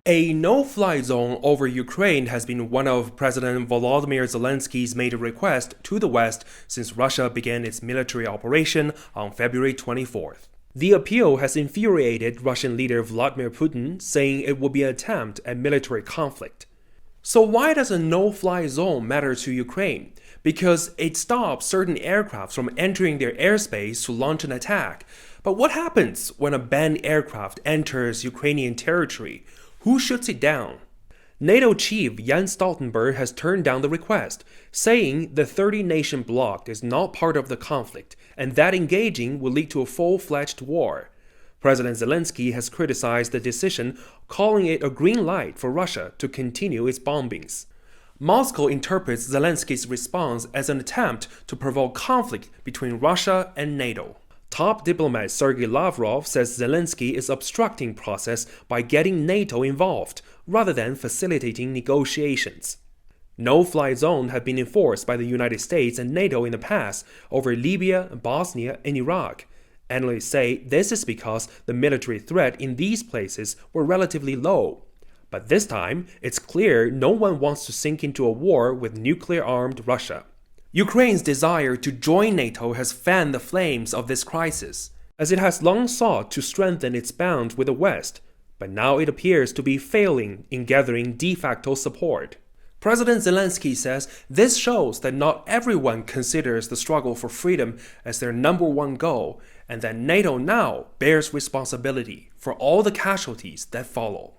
A no-fly zone over Ukraine has been one of President Volodymyr Zelensky's made requests to the West since Russia began its military operation on February 24th. The appeal has infuriated Russian leader Vladimir Putin, saying it would be an attempt at military conflict. So why does a no-fly zone matter to Ukraine? Because it stops certain aircraft from entering their airspace to launch an attack. But what happens when a banned aircraft enters Ukrainian territory? Who shoots it down? NATO chief Jens Stoltenberg has turned down the request, saying the 30-nation bloc is not part of the conflict and that engaging will lead to a full-fledged war. President Zelenskyy has criticized the decision, calling it a green light for Russia to continue its bombings. Moscow interprets Zelenskyy's response as an attempt to provoke conflict between Russia and NATO. Top diplomat Sergei Lavrov says Zelenskyy is obstructing process by getting NATO involved, rather than facilitating negotiations. No-fly zones have been enforced by the United States and NATO in the past over Libya, Bosnia, and Iraq. Analysts say this is because the military threat in these places were relatively low. But this time, it's clear no one wants to sink into a war with nuclear-armed Russia. Ukraine's desire to join NATO has fanned the flames of this crisis, as it has long sought to strengthen its bond with the West, but now it appears to be failing in gathering de facto support. President Zelenskyy says this shows that not everyone considers the struggle for freedom as their number one goal, and that NATO now bears responsibility for all the casualties that follow.